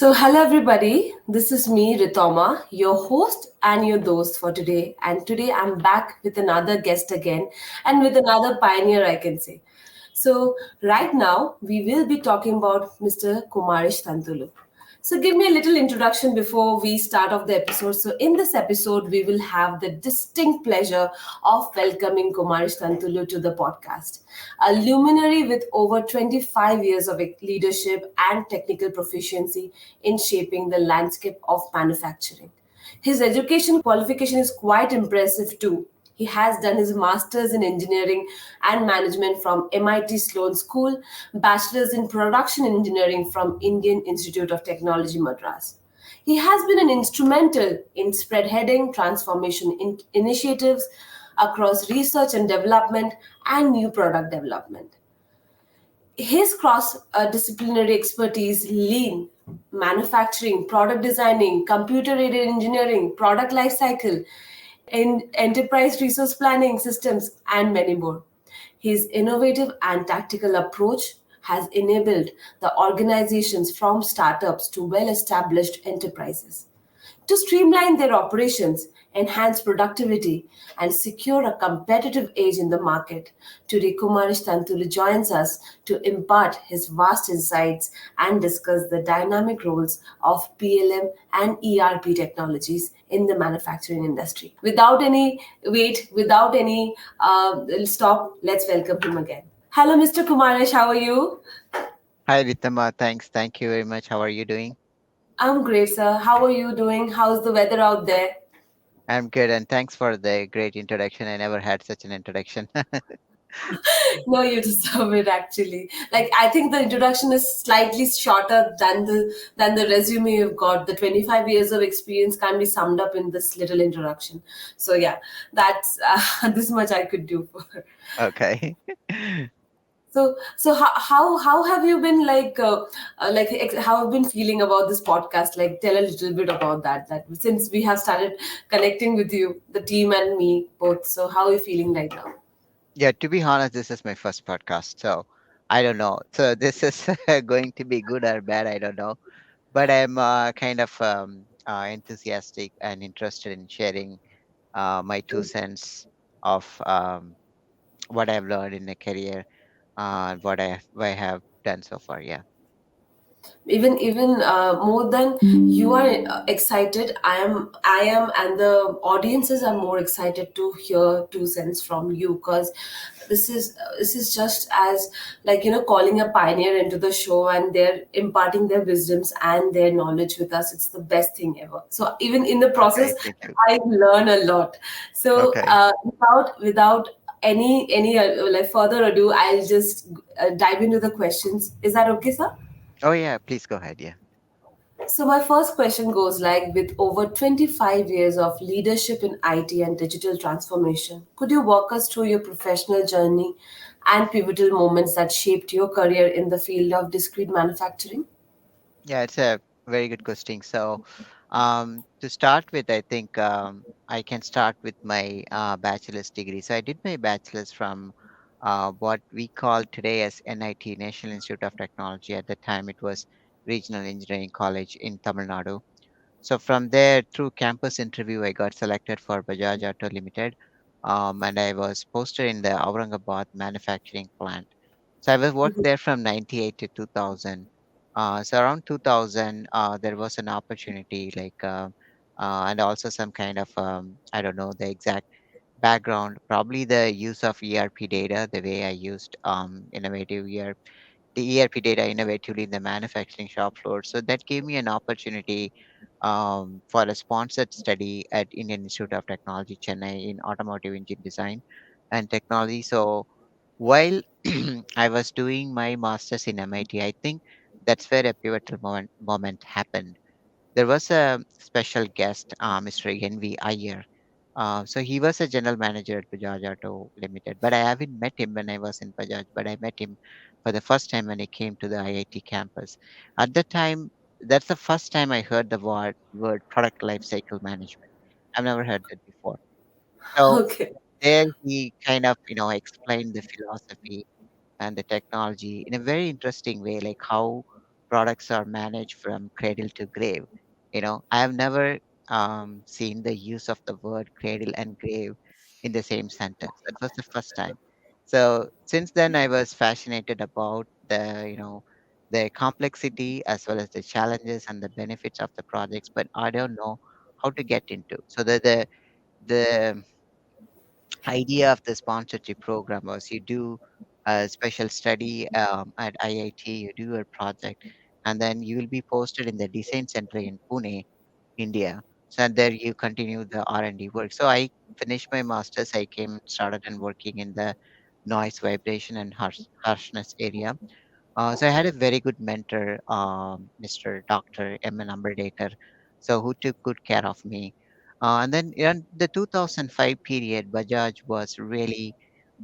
Hello everybody. This is me, Ritoma, your host and your host for today. And today I'm back with another guest again and with another pioneer, I can say. Right now we will be talking about Mr. Kumaresh Tanthullu. Give me a little introduction before we start off the episode. In this episode, we will have the distinct pleasure of welcoming Kumaresh Tanthullu to the podcast, a luminary with over 25 years of leadership and technical proficiency in shaping the landscape of manufacturing. His education qualification is quite impressive too. He has done his master's in engineering and management from MIT Sloan School, bachelor's in production engineering from Indian Institute of Technology, Madras. He has been an instrumental in spearheading transformation initiatives across research and development and new product development. His cross disciplinary expertise, lean, manufacturing, product designing, computer aided engineering, product lifecycle, in enterprise resource planning systems, and many more. His innovative and tactical approach has enabled the organizations from startups to well established enterprises to streamline their operations, enhance productivity, and secure a competitive edge in the market. Today, Kumaresh Tanthullu joins us to impart his vast insights and discuss the dynamic roles of PLM and ERP technologies in the manufacturing industry. Without any stop, let's welcome him again. Hello, Mr. Kumaresh, how are you? Hi, Ritama. Thanks. Thank you very much. How are you doing? I'm great, sir. How are you doing? How's the weather out there? I'm good, and thanks for the great introduction. I never had such an introduction. No, you deserve it actually. Like I think the introduction is slightly shorter than the resume you've got. The 25 years of experience can be summed up in this little introduction. So yeah, that's this much I could do for. Okay. So how have you been how have you been feeling about this podcast? Like tell a little bit about that since we have started connecting with you, the team and me both. So how are you feeling right now? Yeah, to be honest, this is my first podcast, so I don't know. So this is going to be good or bad, I don't know. But I'm kind of enthusiastic and interested in sharing my 2 cents of what I've learned in a career, what I have done so far. Yeah. Even more than you are excited, I am, and the audiences are more excited to hear 2 cents from you, because this is just as like calling a pioneer into the show, and they're imparting their wisdoms and their knowledge with us. It's the best thing ever. So even in the process, Okay. Thank you. I learn a lot. So Okay. without any like further ado, I'll just dive into the questions. Is that okay, sir? Oh yeah. Please go ahead. Yeah. So my first question goes like, with over 25 years of leadership in IT and digital transformation, could you walk us through your professional journey and pivotal moments that shaped your career in the field of discrete manufacturing? Yeah, it's a very good question. So, to start with, I think I can start with my bachelor's degree. So, I did my bachelor's from what we call today as NIT, National Institute of Technology. At the time, it was Regional Engineering College in Tamil Nadu. So, from there, through campus interview, I got selected for Bajaj Auto Limited, and I was posted in the Aurangabad manufacturing plant. So I was worked there from 98 to 2000. So around 2000, there was an opportunity and also some kind of, I don't know the exact background, probably the use of ERP data, the way I used innovative ERP, the ERP data innovatively in the manufacturing shop floor. So that gave me an opportunity for a sponsored study at Indian Institute of Technology, Chennai in automotive engine design and technology. So while I was doing my master's in MIT, I think that's where a pivotal moment happened. There was a special guest, Mr. N.V. Iyer. So he was a general manager at Bajaj Auto Limited, but I haven't met him when I was in Bajaj, but I met him for the first time when I came to the IIT campus. At the time, that's the first time I heard the word product lifecycle management. I've never heard that before. So Okay. there he kind of, explained the philosophy and the technology in a very interesting way, like how products are managed from cradle to grave. I have never seen the use of the word cradle and grave in the same sentence. That was the first time. So since then, I was fascinated about the complexity as well as the challenges and the benefits of the projects, but I don't know how to get into. So the idea of the sponsorship program was you do a special study at IIT, you do a project, and then you will be posted in the design center in Pune, India. So there you continue the R&D work. So I finished my master's. I came started and working in the noise, vibration, and harshness area. So I had a very good mentor, Mr. Dr. M. Amberdaker, so who took good care of me. And then in the 2005 period, Bajaj was really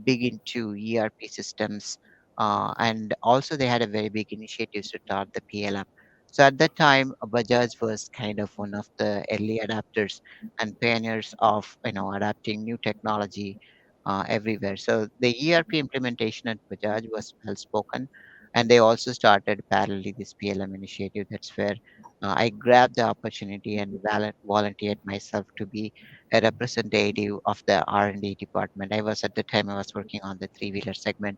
big into ERP systems, and also they had a very big initiative to start the PLM. So at that time, Bajaj was kind of one of the early adapters and pioneers of adapting new technology everywhere. So the ERP implementation at Bajaj was well spoken, and they also started parallelly this PLM initiative. That's where I grabbed the opportunity and volunteered myself to be a representative of the R&D department. At the time I was working on the three-wheeler segment,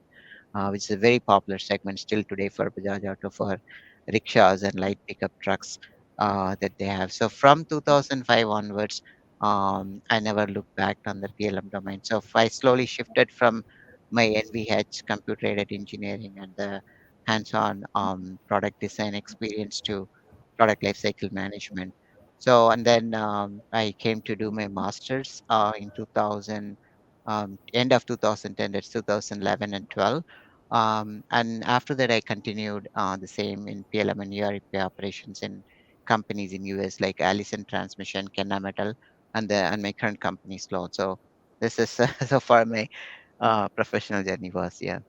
which is a very popular segment still today for Bajaj Auto for rickshaws and light pickup trucks that they have. So from 2005 onwards, I never looked back on the PLM domain. So I slowly shifted from my NVH computer aided engineering and the hands-on product design experience to product lifecycle management. So and then I came to do my masters in 2000, end of 2010, that's 2011 and 12. And after that, I continued the same in PLM and ERP operations in companies in US like Allison Transmission, Kennametal, and my current company Sloan. So this is so far my professional journey was. Yeah.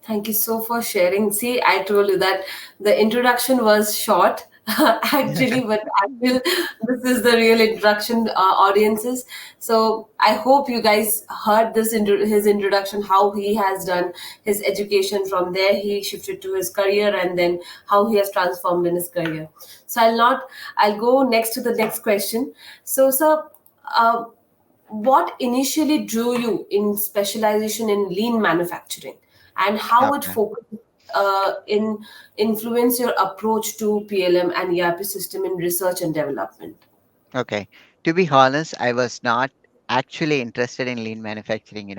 Thank you so for sharing. See, I told you that the introduction was short, actually, but I feel this is the real introduction, audiences. So I hope you guys heard his introduction, how he has done his education. From there, he shifted to his career, and then how he has transformed in his career. So I'll go next to the next question. So, sir, uh, what initially drew you in specialization in lean manufacturing, and how it Okay. focused in influence your approach to PLM and ERP system in research and development? Okay. To be honest, I was not actually interested in lean manufacturing.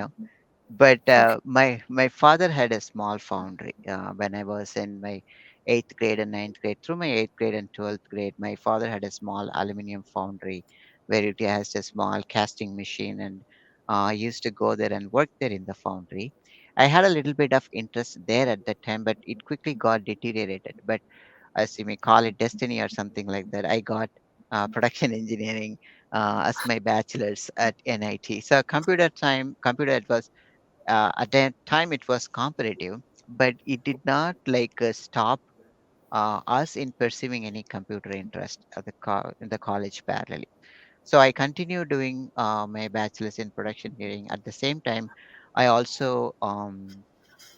But Okay. my father had a small foundry when I was in my eighth grade and ninth grade. Through my eighth grade and 12th grade, my father had a small aluminum foundry where it has a small casting machine, and I used to go there and work there in the foundry. I had a little bit of interest there at that time, but it quickly got deteriorated. But as you may call it, destiny or something like that, I got production engineering as my bachelor's at MIT. So computer it was at that time it was competitive, but it did not stop us in pursuing any computer interest at in the college parallel. So I continue doing my bachelor's in production engineering. At the same time, I also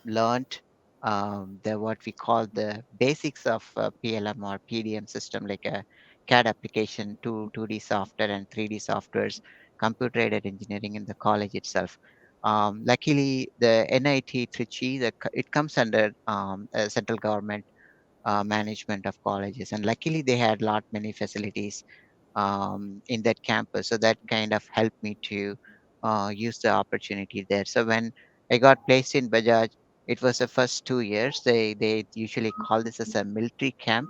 learned the what we call the basics of PLM or PDM system, like a CAD application, 2D software and 3D softwares, computer aided engineering in the college itself. Luckily, the NIT Trichy, it comes under central government management of colleges, and luckily they had lot many facilities in that campus. So that kind of helped me to use the opportunity there. So when I got placed in Bajaj, it was the first 2 years. They usually call this as a military camp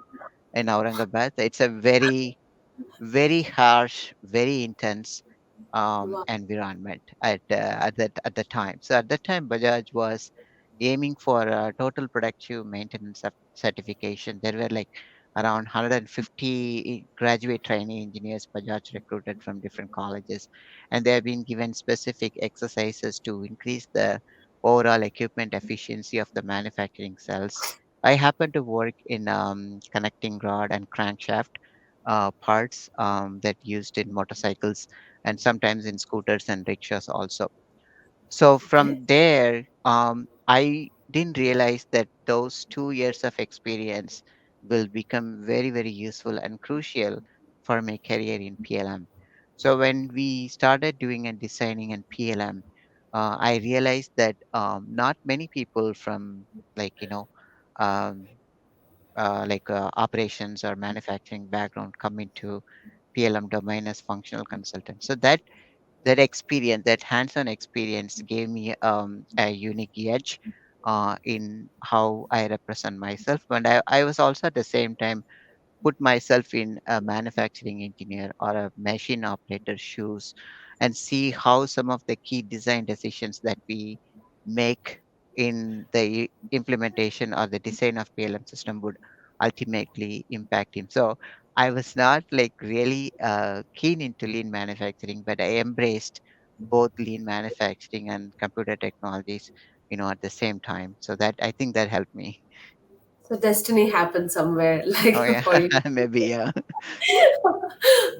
in Aurangabad. It's a very harsh, very intense Wow. environment at the time. So at that time, Bajaj was aiming for a total productive maintenance of certification. There were like around 150 graduate trainee engineers Bajaj recruited from different colleges, and they have been given specific exercises to increase the overall equipment efficiency of the manufacturing cells. I happen to work in connecting rod and crankshaft parts that used in motorcycles and sometimes in scooters and rickshaws also. So Okay. from there, I didn't realize that those 2 years of experience will become very, very useful and crucial for my career in PLM. So when we started doing and designing in PLM, I realized that not many people from like um, operations or manufacturing background come into PLM domain as functional consultants. So that experience, that hands-on experience, gave me a unique edge in how I represent myself. And I was also at the same time put myself in a manufacturing engineer or a machine operator shoes and see how some of the key design decisions that we make in the implementation or the design of PLM system would ultimately impact him. So I was not like really keen into lean manufacturing, but I embraced both lean manufacturing and computer technologies, at the same time. So that I think that helped me. So destiny happened somewhere, Oh like yeah, for you. maybe yeah.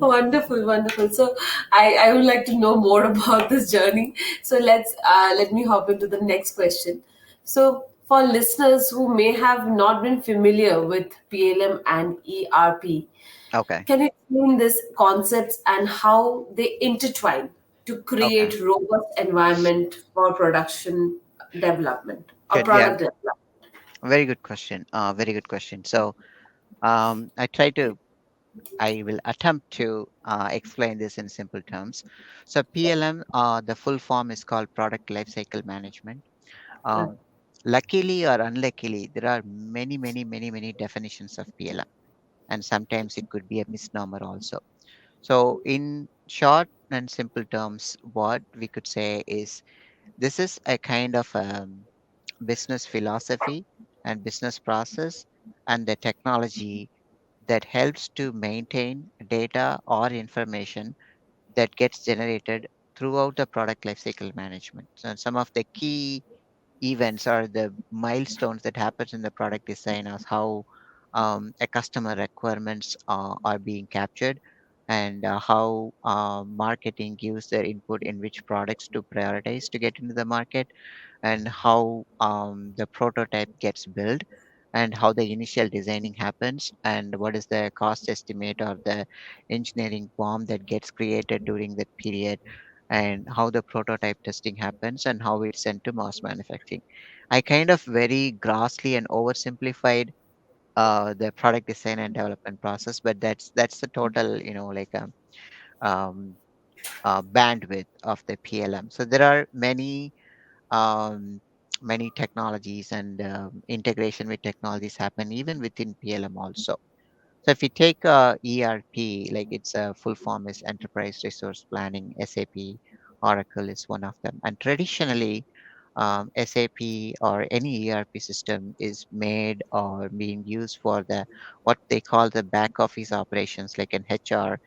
Wonderful, wonderful. So I would like to know more about this journey. So let me hop into the next question. So for listeners who may have not been familiar with PLM and ERP, Okay. can you explain these concepts and how they intertwine to Okay. create robust environment for production development or Good. Yeah. product development? Very good question. Very good question. So, I try to, I will attempt to explain this in simple terms. So, PLM, the full form is called Product Lifecycle Management. Uh, Um, Luckily or unluckily, there are many, many, many, many definitions of PLM, and sometimes it could be a misnomer also. So, in short and simple terms, what we could say is this is a kind of business philosophy and business process and the technology that helps to maintain data or information that gets generated throughout the product lifecycle management. So some of the key events or the milestones that happens in the product design as how a customer requirements are being captured and how marketing gives their input in which products to prioritize to get into the market and how the prototype gets built and how the initial designing happens and what is the cost estimate or the engineering bomb that gets created during that period and how the prototype testing happens and how it's sent to mass manufacturing. I kind of very grossly and oversimplified the product design and development process, but that's the total, um, bandwidth of the PLM. So there are um, many technologies and integration with technologies happen even within PLM also. So if you take ERP, like its full form is Enterprise Resource Planning, SAP, Oracle is one of them. And traditionally, SAP or any ERP system is made or being used for the what they call the back office operations, like in HR,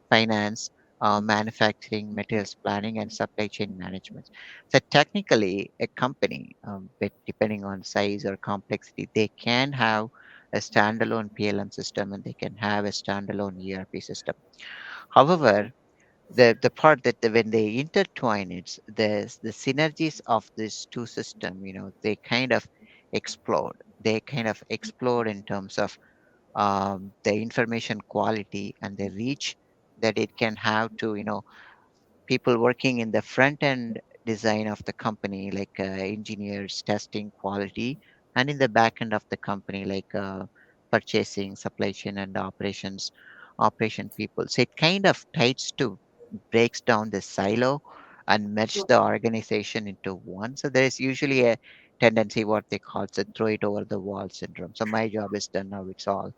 finance, manufacturing, materials planning, and supply chain management. So technically, a company, but depending on size or complexity, they can have a standalone PLM system and they can have a standalone ERP system. However, the part that when they intertwine it's the synergies of these two system, they kind of explode. They kind of explode in terms of the information quality and the reach that it can have to people working in the front end design of the company, like engineers, testing, quality, and in the back end of the company, like purchasing, supply chain, and operation people. So it kind of tries to breaks down the silo and merge the organization into one. So there is usually a tendency, what they call the throw it over the wall syndrome. So my job is done now; it's all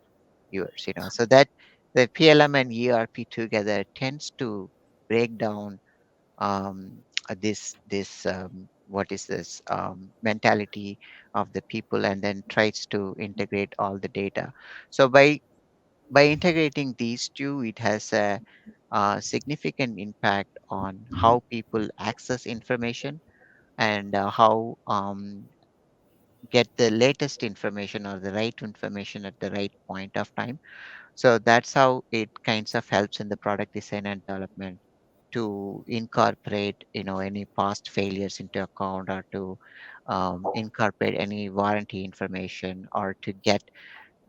yours. So that the PLM and ERP together tends to break down this what is this mentality of the people and then tries to integrate all the data. So by integrating these two, it has a significant impact on how people access information and how get the latest information or the right information at the right point of time. So that's how it kinds of helps in the product design and development to incorporate any past failures into account or to incorporate any warranty information or to get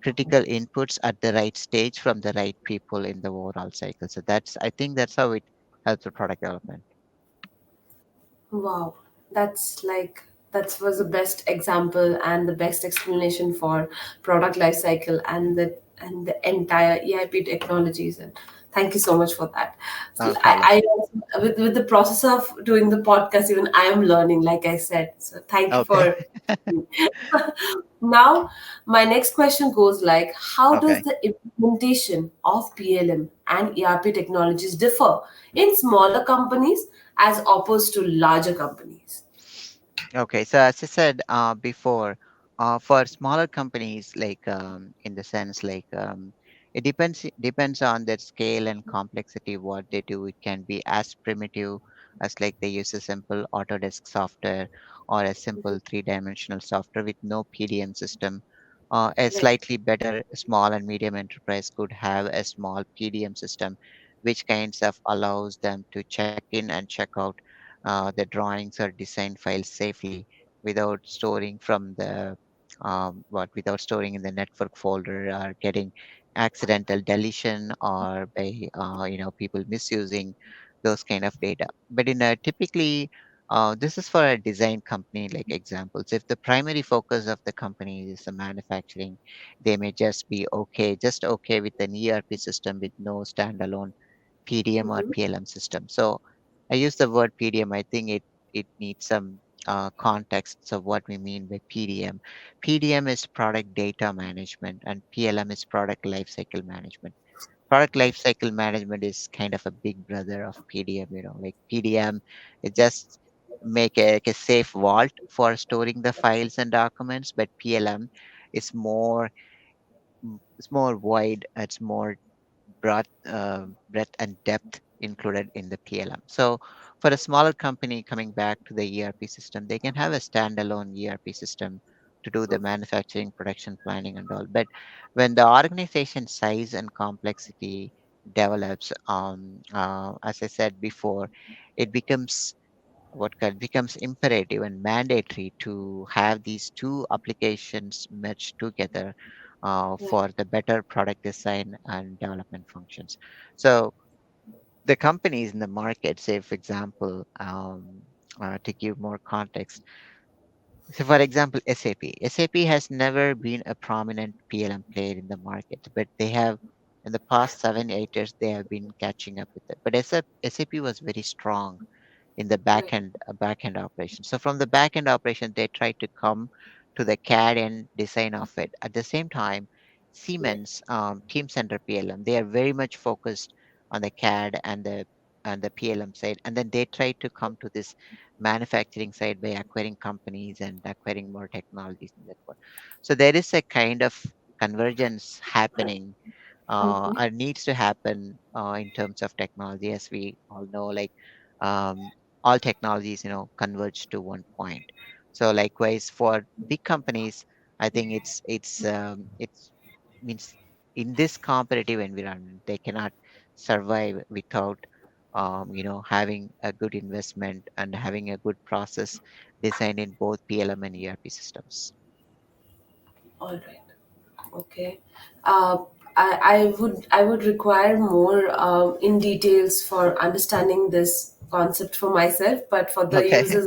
critical inputs at the right stage from the right people in the overall cycle. So I think that's how it helps with product development. Wow, that's like that was the best example and the best explanation for product life cycle and the entire EIP technologies. And thank you so much for that. So No problem. with the process of doing the podcast, even I am learning, like I said. So thank you Okay. for. Now, my next question goes like, how does Okay. the implementation of PLM and ERP technologies differ in smaller companies as opposed to larger companies? Okay, so as I said before, for smaller companies, like in the sense like it depends on their scale and complexity. What they do, it can be as primitive as like they use a simple Autodesk software or a simple three-dimensional software with no PDM system. A Right, slightly better small and medium enterprise could have a small PDM system, which kinds of allows them to check in and check out the drawings or design files safely without storing from the without storing in the network folder or getting accidental deletion or by people misusing those kind of data. But in a typically this is for a design company like examples. If the primary focus of the company is the manufacturing, they may just be just okay with an ERP system with no standalone PDM or mm-hmm. PLM system. So I use the word PDM. I think it needs some context of what we mean by PDM. PDM is product data management, and PLM is product lifecycle management. Product lifecycle management is kind of a big brother of PDM. Like PDM, it just make like a safe vault for storing the files and documents, but PLM is more wide. It's more breadth and depth included in the PLM. So, for a smaller company coming back to the ERP system, they can have a standalone ERP system to do the manufacturing, production planning, and all. But when the organization size and complexity develops, as I said before, it becomes imperative and mandatory to have these two applications merged together Right. for the better product design and development functions. So the companies in the market, say for example, to give more context, so for example, SAP has never been a prominent PLM player in the market, but they have in the past 7 8 years they have been catching up with it. But SAP was very strong in the Right. back end operation. So from the back end operation, they try to come to the CAD and design of it. At the same time, Right. Siemens Team Center PLM, they are very much focused on the CAD and the PLM side, and then they try to come to this manufacturing side by acquiring companies and acquiring more technologies in that one. So there is a kind of convergence happening Mm-hmm. needs to happen in terms of technology, as we all know, like um, all technologies, converge to one point. So likewise for big companies, I think it's means in this competitive environment, they cannot survive without having a good investment and having a good process designed in both PLM and ERP systems. All right. Okay. Uh, I would require more in details for understanding this concept for myself, but for the Okay. users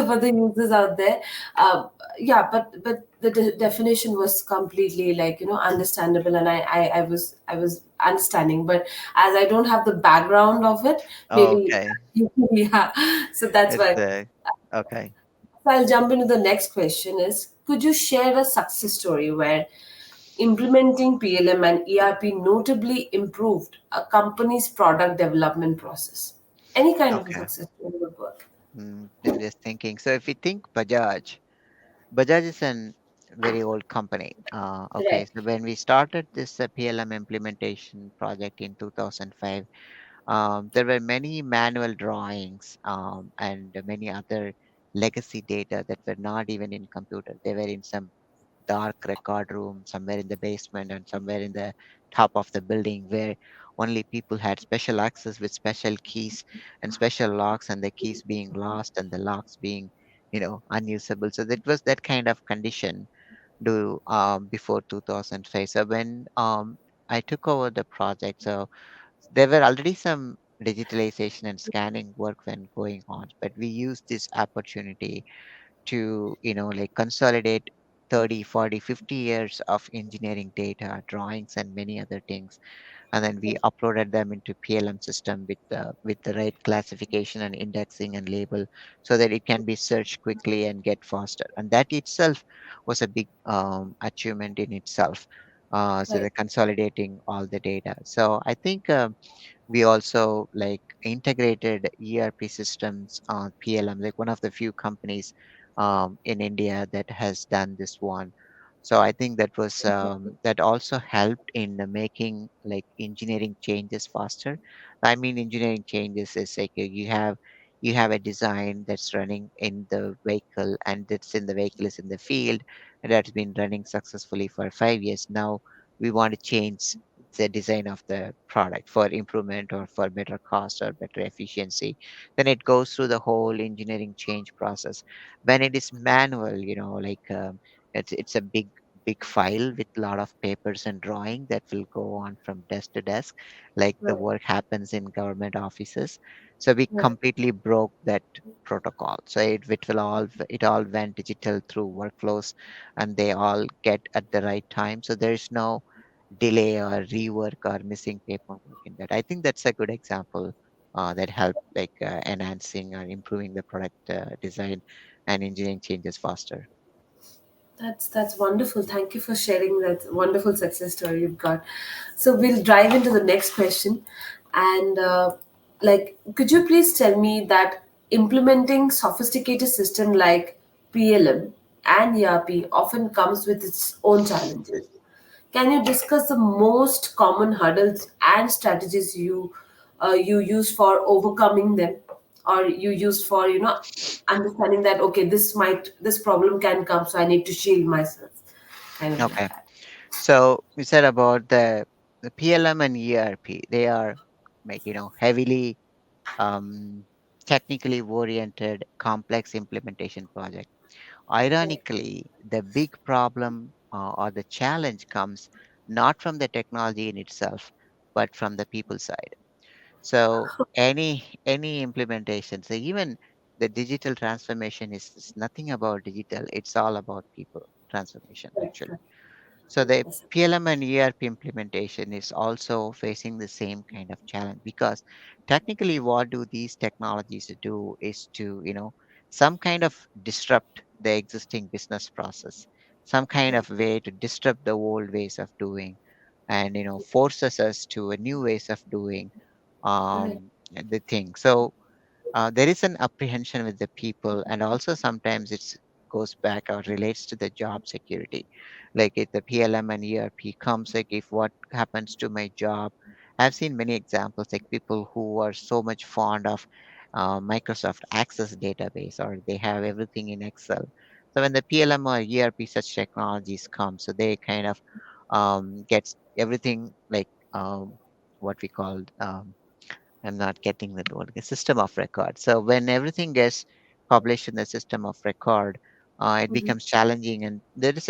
for the users out there, uh, yeah. But the definition was completely like understandable, and I was understanding. But as I don't have the background of it, maybe Okay. yeah. So that's It's why. okay. So I'll jump into the next question is, could you share a success story where implementing PLM and ERP notably improved a company's product development process? Any kind of a Okay. success story would work. I'm just thinking. So if we think Bajaj is an very old company. Okay, Right, so when we started this PLM implementation project in 2005, there were many manual drawings and many other legacy data that were not even in computer. They were in some dark record room somewhere in the basement and somewhere in the top of the building where only people had special access with special keys and special locks and the keys being lost and the locks being unusable. So that was that kind of condition do before 2005. So when I took over the project, so there were already some digitalization and scanning work when going on, but we used this opportunity to like consolidate 30, 40, 50 years of engineering data, drawings, and many other things, and then we uploaded them into PLM system with the right classification and indexing and label, so that it can be searched quickly and get faster. And that itself was a big achievement in itself. So Right. they're consolidating all the data. So I think we also like integrated ERP systems on PLM, like one of the few companies in India that has done this one. So I think that was that also helped in making like engineering changes faster. I mean, engineering changes is like you have a design that's running in the vehicle, and it's in the vehicle is in the field, and that's been running successfully for 5 years. Now we want to change the design of the product for improvement or for better cost or better efficiency. Then it goes through the whole engineering change process. When it is manual, like it's a big file with a lot of papers and drawing that will go on from desk to desk, like the Right. work happens in government offices. So we Right. completely broke that protocol. So it all went digital through workflows, and they all get at the right time. So there is no delay or rework or missing paperwork in that. I think that's a good example that helped like enhancing or improving the product design and engineering changes faster. That's wonderful. Thank you for sharing that wonderful success story you've got. So we'll dive into the next question, and could you please tell me that implementing sophisticated system like PLM and ERP often comes with its own challenges? Can you discuss the most common hurdles and strategies you use for overcoming them, or you used for understanding that okay, this problem can come, so I need to shield myself, kind of like Okay. that. So we said about the PLM and ERP. They are like heavily um, technically oriented, complex implementation project. Right. Ironically, the big problem or the challenge comes not from the technology in itself, but from the people side. So any implementation, so even the digital transformation is nothing about digital. It's all about people transformation Right. actually. Right. So the Yes. PLM and ERP implementation is also facing the same kind of challenge, because technically what do these technologies do is to, some kind of disrupt the existing business process, some kind Right. of way to disrupt the old ways of doing, and forces us to a new ways of doing Right. the thing. So there is an apprehension with the people, and also sometimes it goes back or relates to the job security. Like if the PLM and ERP comes, like if what happens to my job. I've seen many examples, like people who are so much fond of Microsoft Access database, or they have everything in Excel. So when the PLM or ERP such technologies come, so they kind of gets everything like what we call I'm not getting that word. A system of record. So when everything gets published in the system of record, it Mhm. becomes challenging, and there is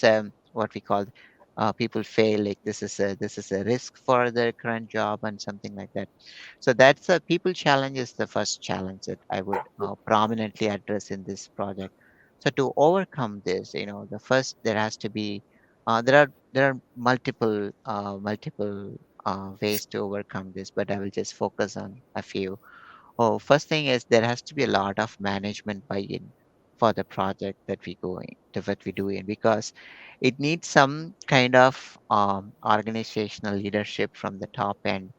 a what we call people fail, like this is a risk for their current job and something like that. So that's a people challenge is the first challenge that I would prominently address in this project. So to overcome this, the first there has to be there are multiple ways to overcome this, but I will just focus on a few. Oh, first thing is there has to be a lot of management buy-in for the project that we go in, to what we do in, because it needs some kind of organizational leadership from the top end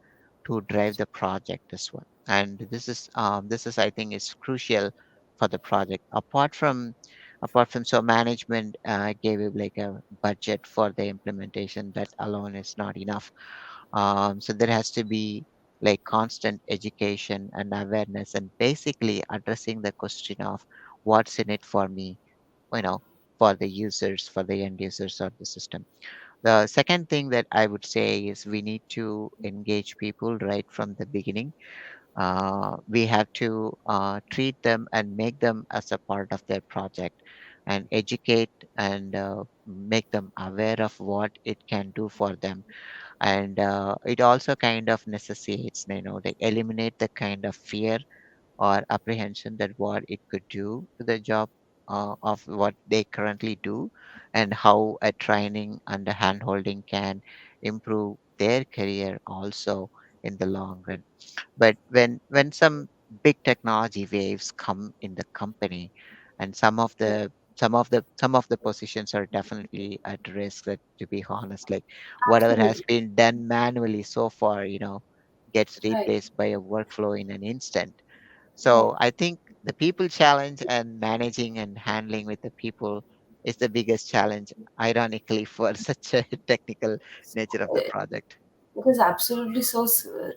to drive the project as well. And this is I think is crucial for the project. Apart from so management gave it like a budget for the implementation, that alone is not enough. So there has to be like constant education and awareness, and basically addressing the question of what's in it for me, you know, for the users, for the end users of the system. The second thing that I would say is we need to engage people right from the beginning. We have to treat them and make them as a part of their project and educate and make them aware of what it can do for them. And it also kind of necessitates, they eliminate the kind of fear or apprehension that what it could do to the job of what they currently do, and how a training and a handholding can improve their career also in the long run. But when some big technology waves come in the company, and some of the positions are definitely at risk, that, to be honest, like whatever has Absolutely. been done manually so far, gets Right. replaced by a workflow in an instant. Right. So I think the people challenge and managing and handling with the people is the biggest challenge, ironically, for such a technical nature of the project. It is absolutely so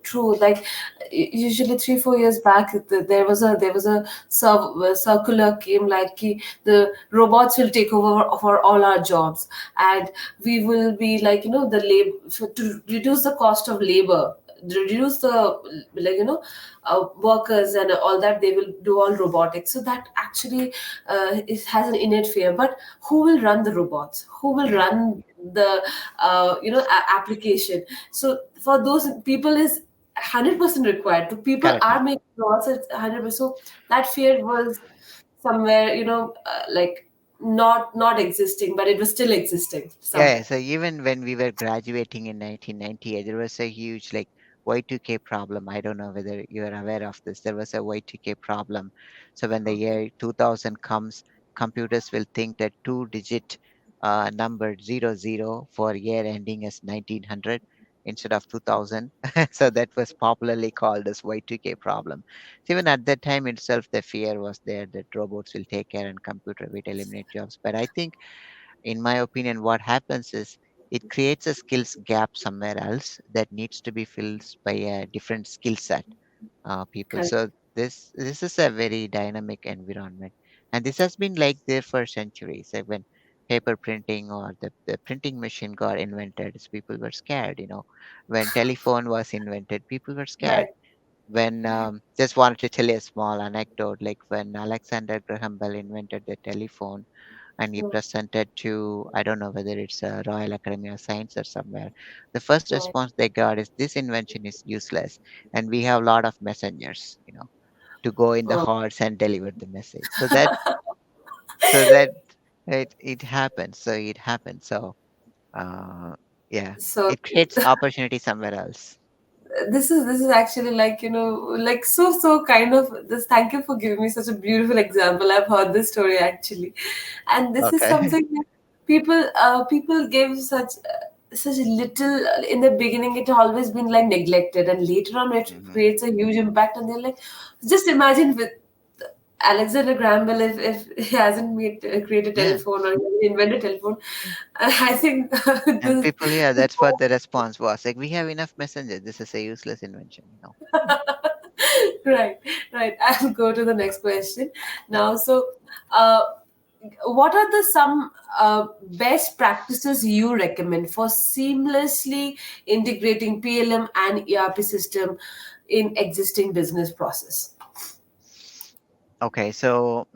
true. Like usually 3 4 years back, there was a circular came like the robots will take over for all our jobs, and we will be like the labor to reduce the cost of labor, reduce the like workers and all that, they will do all robotics. So that actually it has an innate fear. But who will run the robots? Who will Yeah, run the application? So for those people is 100% required. To people correct. are making laws, it's 100%. So that fear was somewhere, like not existing, but it was still existing Yeah, somewhere. so even when we were graduating in 1998, there was a huge like Y2K problem. I don't know whether you are aware of this. There was a Y2K problem. So when the Okay. year 2000 comes, computers will think that two-digit number 00 for year ending as 1900 instead of 2000. So that was popularly called as Y2K problem. So even at that time itself, the fear was there that robots will take care and computer will eliminate jobs. But I think, in my opinion, what happens is it creates a skills gap somewhere else that needs to be filled by a different skill set people. Correct. So this is a very dynamic environment, and this has been like there for centuries. Like when paper printing or the printing machine got invented, people were scared. When telephone was invented, people were scared. Right. When just wanted to tell you a small anecdote, like when Alexander Graham Bell invented the telephone and he Mm. presented to, I don't know whether it's a Royal Academy of Science or somewhere, the first Right. response they got is this invention is useless, and we have a lot of messengers, to go in the Oh. hearts and deliver the message. So that it happens. So it happens. So uh, yeah, So it creates opportunity somewhere else. this is actually like like so kind of this. Thank you for giving me such a beautiful example. I've heard this story actually, and this is Okay. something that people give such little in the beginning. It always been like neglected, and later on it Hmm. creates a huge impact. And they're like, just imagine with Alexander Graham Bell, if he hasn't created Yeah. telephone or invented telephone, I think And this. people, yeah, that's what the response was. Like, we have enough messengers. This is a useless invention. Right, right. I'll go to the next question now. So, uh, what are the some best practices you recommend for seamlessly integrating PLM and ERP system in existing business process? Okay, so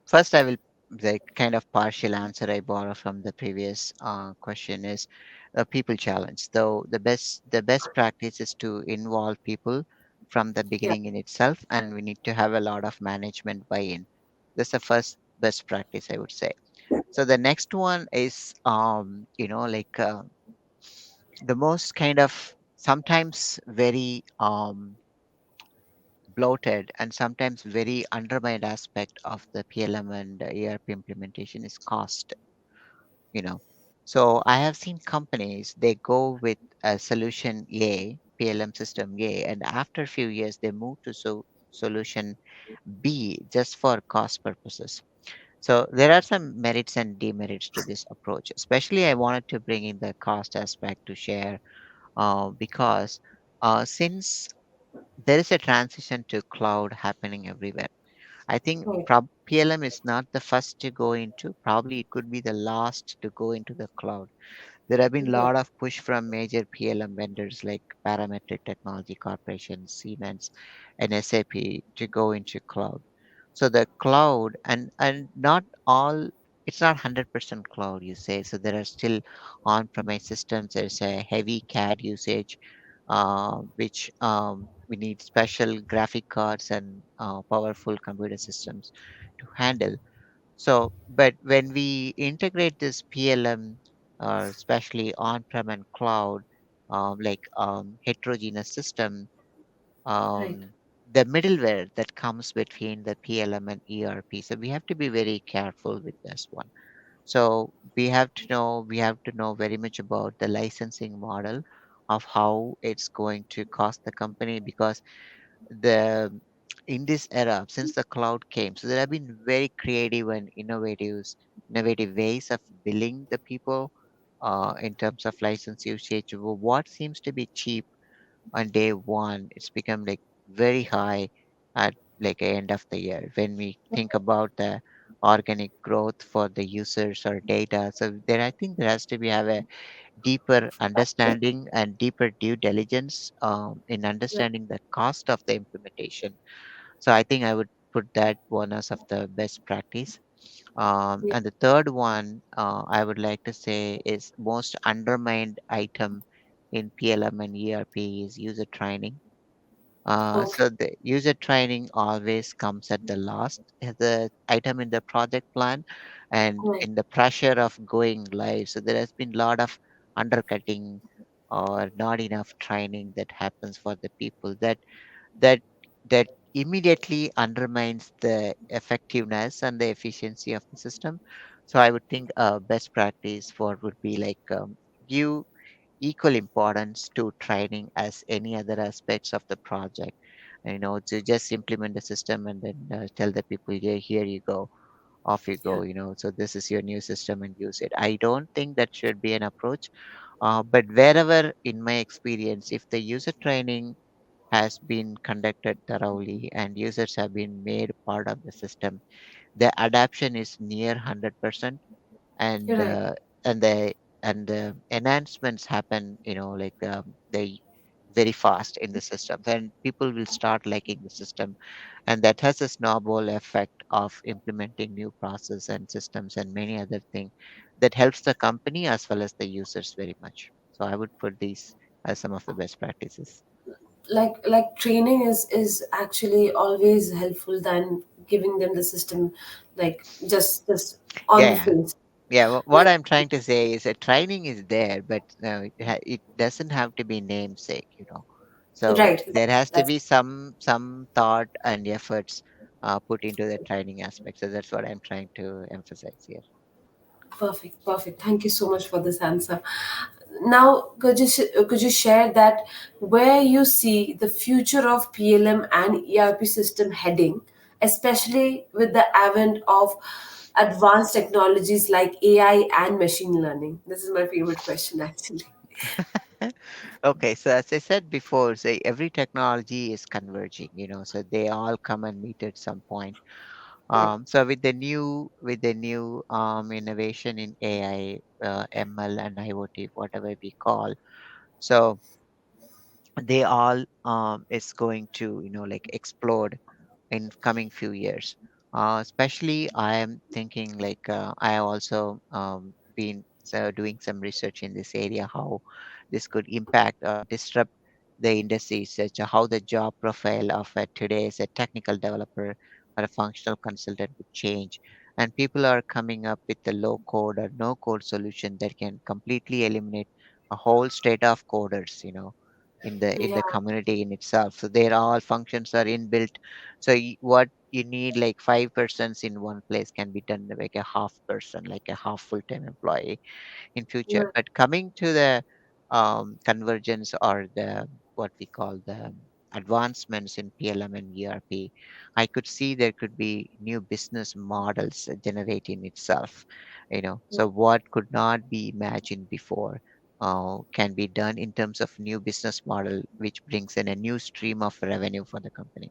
first I will, the kind of partial answer I borrow from the previous question is a people challenge. Though the best practice is to involve people from the Yeah. beginning in itself, and we need to have a lot of management buy-in. That's the first best practice I would say. So the next one is like the most kind of sometimes very bloated and sometimes very undermined aspect of the PLM and ERP implementation is cost, you know. So I have seen companies, they go with a solution A, PLM system A, and after a few years they move to solution B just for cost purposes. So there are some merits and demerits to this approach. Especially I wanted to bring in the cost aspect to share because since there is a transition to cloud happening everywhere. I think Right. PLM is not the first to go into, probably it could be the last to go into the cloud. There have been a Yeah. lot of push from major PLM vendors like Parametric Technology Corporation, Siemens, and SAP to go into cloud. So the cloud, and not all, it's not 100% cloud, you say. So there are still on-premise systems. There's a heavy CAD usage, which we need special graphic cards and powerful computer systems to handle. So, but when we integrate this PLM, especially on-prem and cloud, heterogeneous system, Right. um, the middleware that comes between the PLM and ERP. So we have to be very careful with this one. So we have to know very much about the licensing model of how it's going to cost the company, because the in this era, since the cloud came, so there have been very creative and innovative ways of billing the people in terms of license usage. What seems to be cheap on day one, it's become like very high at like end of the year when we think about the organic growth for the users or data. So there, I think there has to be have a deeper understanding and deeper due diligence in Yeah. understanding the cost of the implementation. So I think I would put that one as of the best practice. Yeah. And the third one I would like to say is most undermined item in PLM and ERP is user training. Okay. So the user training always comes at the last, the item in the project plan, and Right. in the pressure of going live. So there has been a lot of undercutting or not enough training that happens for the people, that that immediately undermines the effectiveness and the efficiency of the system. So I would think best practice for would be like give equal importance to training as any other aspects of the project. To just implement the system and then tell the people, yeah, here you go, off you Yeah. go. So this is your new system and use it. I don't think that should be an approach. But wherever, in my experience, if the user training has been conducted thoroughly and users have been made part of the system, the adaption is near 100%, You're and right. the enhancements happen, they very fast in the system, then people will start liking the system, and that has a snowball effect of implementing new process and systems and many other things that helps the company as well as the users very much. So I would put these as some of the best practices. Like training is actually always helpful than giving them the system, like just on the Yeah. face. Yeah, what Like, I'm trying to say is that training is there, but it doesn't have to be namesake. So right. there has to That's be some thought and efforts put into the training aspect. So that's what I'm trying to emphasize here. perfect. Perfect. Thank you so much for this answer. Now, could you share that where you see the future of PLM and ERP system heading, especially with the advent of advanced technologies like AI and machine learning? This is my favorite question, actually. Okay, so as I said before, say every technology is converging, so they all come and meet at some point. Yeah. So with the new innovation in AI, ML and IoT, whatever we call, so they all is going to like explode in coming few years. Especially, I am thinking like I have also been doing some research in this area, how this could impact or disrupt the industry, such as how the job profile of today as a technical developer or a functional consultant would change. And people are coming up with a low code or no code solution that can completely eliminate a whole state of coders, in the Yeah. community in itself. So their all functions are inbuilt. So what you need like 5% in one place can be done like a half person, like a half full-time employee in future. Yeah. But coming to the convergence or the what we call the advancements in PLM and ERP, I could see there could be new business models generating itself. So what could not be imagined before can be done in terms of new business model, which brings in a new stream of revenue for the company.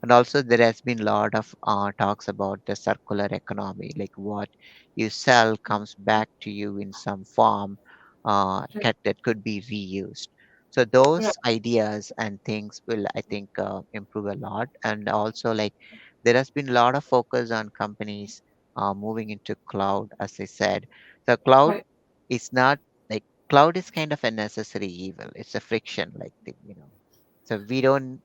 And also, there has been a lot of talks about the circular economy, like what you sell comes back to you in some form, that could be reused. So Right. those ideas and things will, I think, improve a lot. And also, like, there has been a lot of focus on companies moving into cloud, as I said. So cloud Right. is not like cloud is kind of a necessary evil. It's a friction like thing. So we don't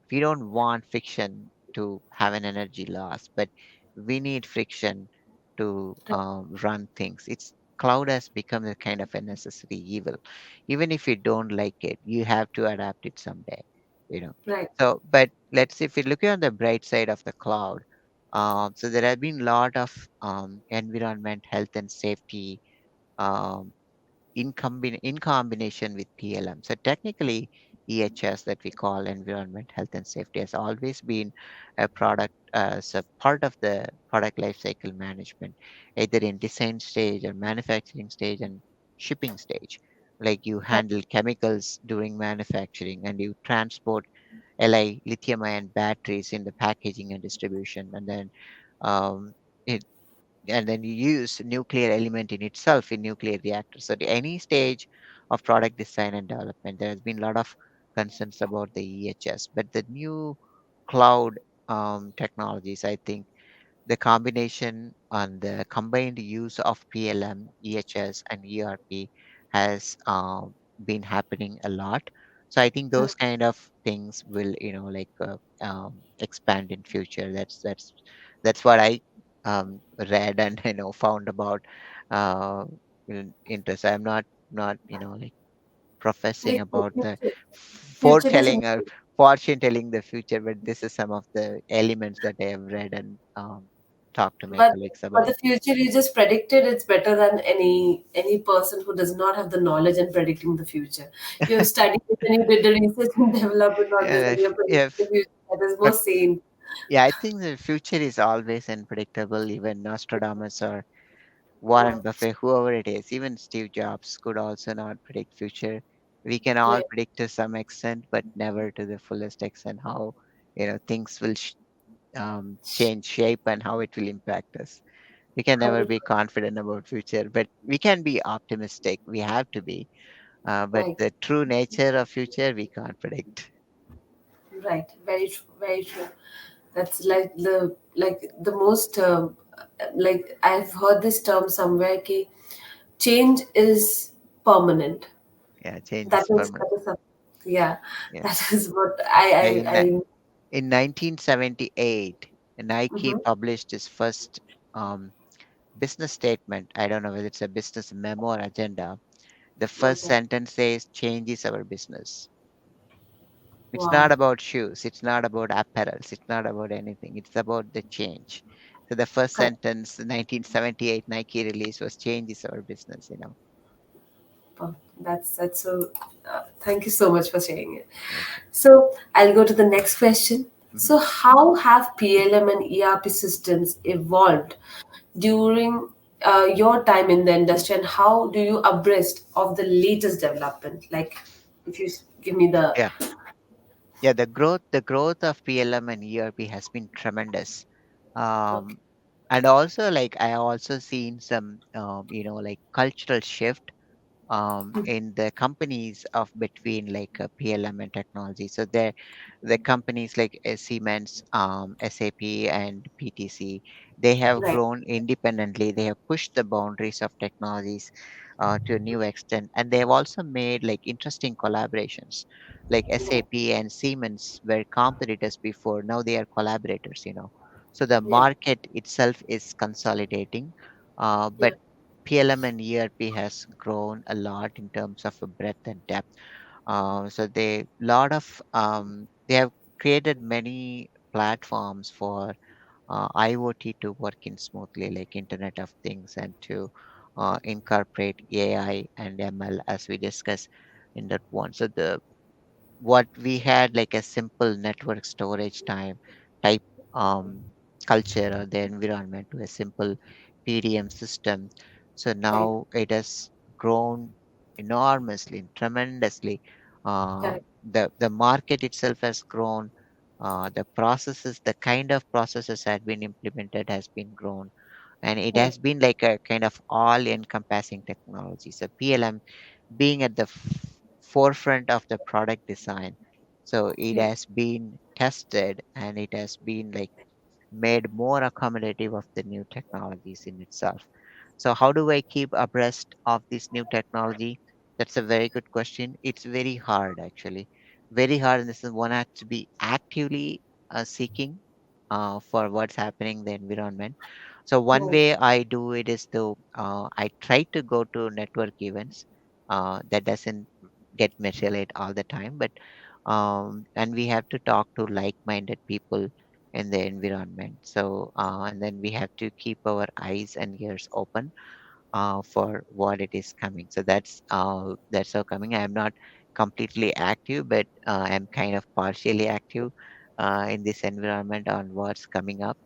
want friction to have an energy loss, but we need friction to run things. It's cloud has become a kind of a necessary evil. Even if you don't like it, you have to adapt it someday. You know. Right. So, but let's if we look on the bright side of the cloud, so there have been a lot of environment, health, and safety um, in combination with PLM. So technically, EHS that we call Environment, Health and Safety has always been a product as a part of the product lifecycle management, either in design stage or manufacturing stage and shipping stage. Like you Right. handle chemicals during manufacturing and you transport lithium ion batteries in the packaging and distribution, and then um, it and then you use nuclear element in itself in nuclear reactors. So at any stage of product design and development, there has been a lot of concerns about the EHS. But the new cloud technologies, I think the combination and the combined use of PLM, EHS, and ERP has been happening a lot. So I think those kind of things will, expand in future. That's what I read and found about interest. I'm not like professing Like about the future is foretelling or fortune telling the future, but this is some of the elements that I have read and talked to my but colleagues but about. the future you just predicted it's better than any person who does not have the knowledge in predicting the future. You studied it and you did the research and development on this Yeah, and you're predicting the future. That is more but sane. yeah, I think the future is always unpredictable. Even Nostradamus or Warren Buffett, whoever it is, even Steve Jobs could also not predict future. We can all Right. predict to some extent, but never to the fullest extent how things will change shape and how it will impact us. We can never 100. be confident about future, but we can be optimistic. We have to be, but Right. the true nature of future we can't predict. Right. Very true. Very true. That's like the most like I've heard this term somewhere. Ki change is permanent. Yeah, change That is is permanent. that is some- yeah. Yeah. That is what Yeah, in 1978, Nike Mhm. published its first um, business statement. I don't know whether it's a business memo or agenda. The first Okay. sentence says, "Change is our business." It's not Wow. about shoes. It's not about apparels. It's not about anything. It's about the change. So the first Correct. sentence, 1978 Nike release was "Change is our business." Wow. That's so. Thank you so much for sharing it. Okay. So I'll go to the next question. Mhm. So how have PLM and ERP systems evolved during your time in the industry, and how do you abreast of the latest development? Like, if you give me the Yeah. Yeah, the growth of PLM and ERP has been tremendous. okay, Um, and also, like, I also seen some like cultural shift in the companies of between like PLM and technology. So the companies like Siemens, SAP, and PTC, they have right, grown independently. They have pushed the boundaries of technologies to a new extent, and they have also made like interesting collaborations. Like right, SAP and Siemens were competitors before. Now they are collaborators. So the yeah, market itself is consolidating, yeah, but PLM and ERP has grown a lot in terms of breadth and depth. So they have created many platforms for IoT to work in smoothly, like Internet of Things, and to incorporate AI and ML as we discussed in that one. So the what we had like a simple network storage time type um, culture or the environment to a simple PDM system. So right, now it has grown enormously, tremendously. correct, The market itself has grown. The processes, the kind of processes that have been implemented has been grown, and it right, has been like a kind of all encompassing technology. So PLM being at the forefront of the product design. So it Okay. has been tested and it has been like made more accommodative of the new technologies in itself. So, how do I keep abreast of this new technology? That's a very good question. It's very hard, actually. Very hard. And this is one has to be actively seeking for what's happening in the environment. So, one Right. way I do it is to I try to go to network events. That doesn't get materialized all the time, but and we have to talk to like-minded people in the environment. So, and then we have to keep our eyes and ears open for what it is coming. So that's how coming. I'm not completely active, but I'm kind of partially active in this environment on what's coming up.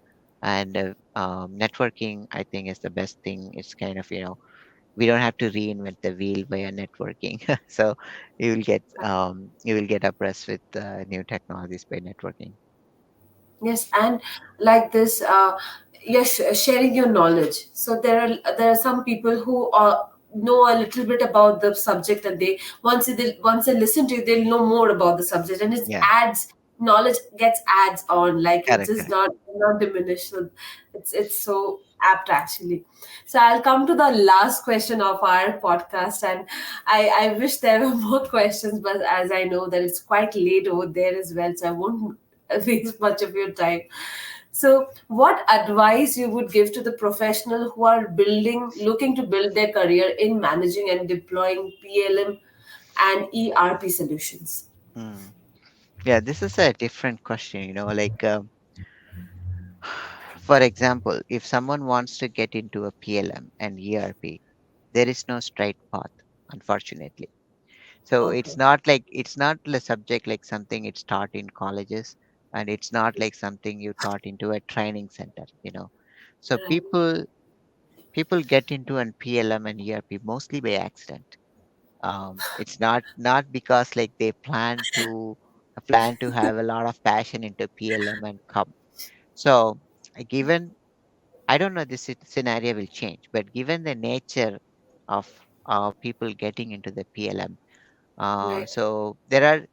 And networking, I think, is the best thing. It's kind of we don't have to reinvent the wheel via networking. So you will get abreast with new technologies by networking. Yes, and like this, yes, sharing your knowledge. So there are some people who know a little bit about the subject, and they once they listen to you, they'll know more about the subject, and it Yeah, adds knowledge gets adds on. Like it correct, does correct. not diminish. So it's so apt actually. So I'll come to the last question of our podcast, and I wish there were more questions, but as I know that it's quite late over there as well, so I won't waste much of your time. So, what advice you would give to the professional who are looking to build their career in managing and deploying PLM and ERP solutions? Hmm. Yeah, this is a different question, like for example, if someone wants to get into a PLM and ERP, there is no straight path, unfortunately. So Okay. it's not a subject like something it's taught in colleges, and it's not like something you taught into a training center. So Right. people get into an PLM and ERP mostly by accident. It's not because like they plan to have a lot of passion into PLM and come. So given I don't know this scenario will change, but given the nature of people getting into the PLM, Right. so there are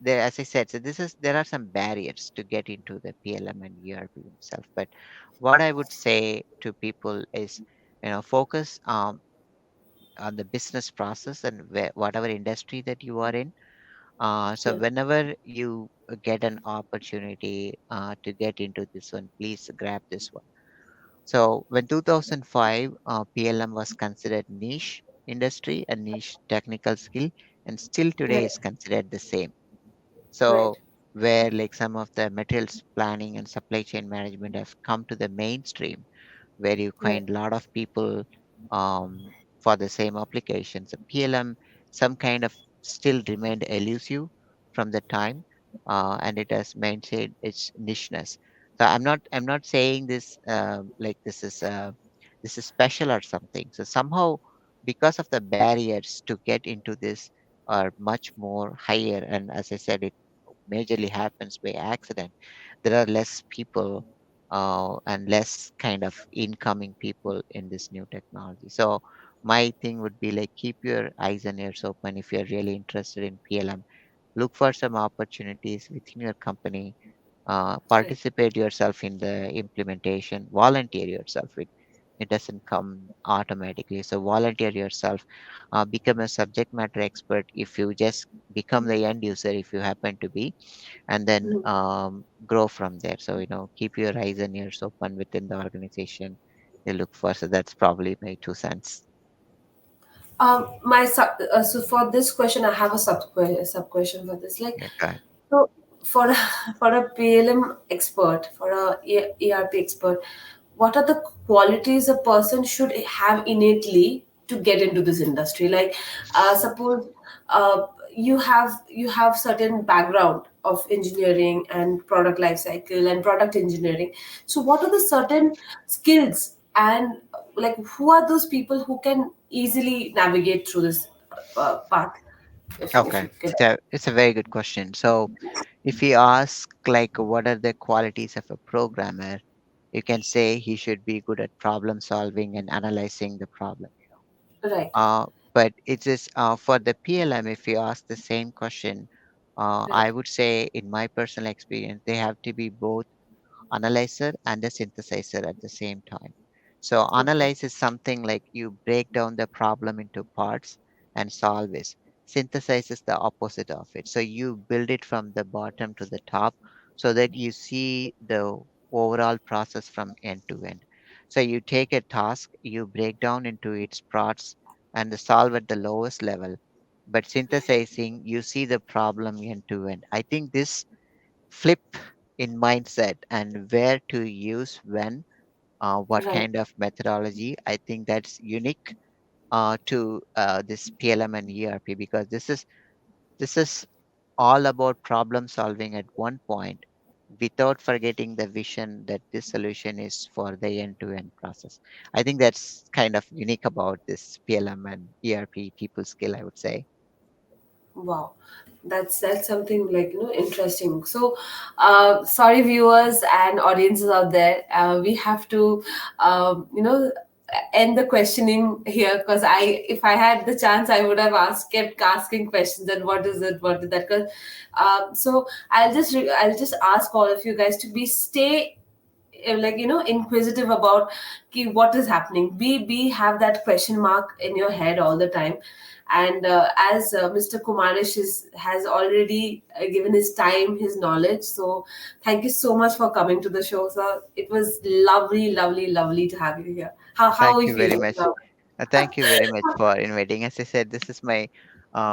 there, as I said, so there are some barriers to get into the PLM and ERP itself. But what I would say to people is, focus on the business process and whatever industry that you are in. So Yeah. whenever you get an opportunity to get into this one, please grab this one. So when 2005, PLM was considered niche industry and niche technical skill, and still today Right. is considered the same. Right. So where like some of the materials planning and supply chain management have come to the mainstream, where you Right. find a lot of people for the same applications. The PLM, some kind of still remained elusive from the time, and it has maintained its nicheness. So I'm not saying this like this is special or something. So somehow because of the barriers to get into this are much more higher, and as I said, it majorly happens by accident. There are less people and less kind of incoming people in this new technology. So my thing would be like keep your eyes and ears open if you're really interested in PLM. Look for some opportunities within your company. Right. Participate yourself in the implementation. Volunteer yourself. It doesn't come automatically. So volunteer yourself. Become a subject matter expert if you just become the end user if you happen to be, and then Mhm. grow from there. So keep your eyes and ears open within the organization you look for. So that's probably my 2 cents. So for this question, I have a sub question for this. Like, Yeah, go ahead. so for a, for a PLM expert, for a ERP expert, what are the qualities a person should have innately to get into this industry? Like, suppose you have certain background of engineering and product life cycle and product engineering. So, what are the certain skills and like who are those people who can easily navigate through this path? If Okay, you can. so it's a very good question. So if you ask like what are the qualities of a programmer, you can say he should be good at problem solving and analyzing the problem. Right. But it's just for the PLM, if you ask the same question, Right. I would say, in my personal experience, they have to be both analyzer and a synthesizer at the same time. So Okay. analyze is something like you break down the problem into parts and solve it. Synthesize is the opposite of it. So you build it from the bottom to the top so that you see the overall process from end to end. So you take a task, you break down into its parts and solve at the lowest level. But synthesizing, you see the problem end to end. I think this flip in mindset and where to use when, what Right. kind of methodology, I think that's unique to this PLM and ERP, because this is all about problem solving at one point without forgetting the vision that this solution is for the end-to-end process. I think that's kind of unique about this PLM and ERP people skill, I would say. Wow, that's something like interesting. So, sorry viewers and audiences out there, we have to, end the questioning here, because if I had the chance, I would have kept asking questions and what is it, what is that? Because, so I'll just ask all of you guys to be stay like inquisitive about what is happening. Be have that question mark in your head all the time. And as Mr. Kumaresh has already given his time, his knowledge, so thank you so much for coming to the show, sir. It was lovely, lovely, lovely to have you here. How Thank are you you very feeling much. now? Thank you very much for inviting. As I said, this is my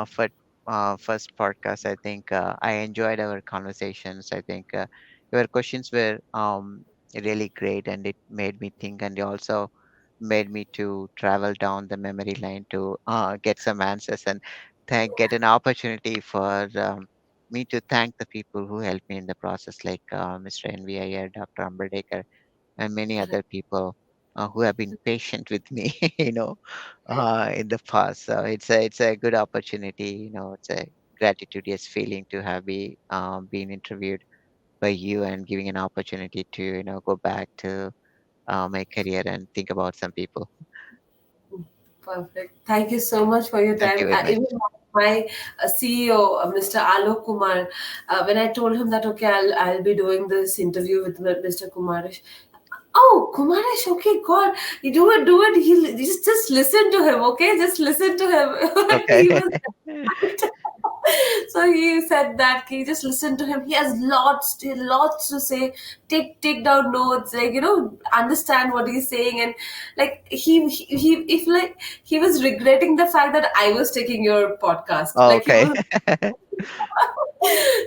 first first podcast. I think I enjoyed our conversations. I think your questions were really great, and it made me think, and it also made me to travel down the memory lane to get some answers and get an opportunity for me to thank the people who helped me in the process, like Mr. NV Iyer, Dr. Amberdekar, and many other people who have been patient with me, in the past. So it's a good opportunity. It's a gratitudeous feeling to have been interviewed by you and giving an opportunity to go back to my career and think about some people. Perfect. Thank you so much for your Thank you time. very much. Even my CEO, Mr. Alok Kumar, when I told him that okay, I'll be doing this interview with Mr. Kumarish. Oh, Kumaresh, okay, God, you do it, do it. He just listen to him, okay? Just listen to him. Okay. He was so he said that he just listen to him. He has lots to say. Take down notes, like understand what he's saying, and like he if like he was regretting the fact that I was taking your podcast. Oh, Like he okay. was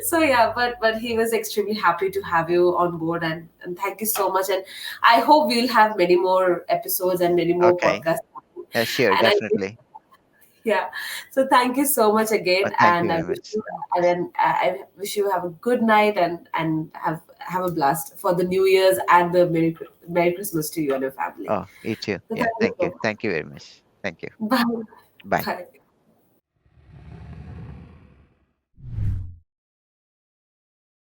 so yeah, but he was extremely happy to have you on board, and thank you so much. And I hope we'll have many more episodes and many more Okay. podcasts. Sure, And I definitely. yeah, so thank you so much again, Thank you and very much. I wish you have a good night, and have a blast for the New Year's and the Merry Christmas to you and your family. Oh, you too. So Yeah, thank you thank so you. much. Thank you very much. Thank you. Bye. Bye. Bye.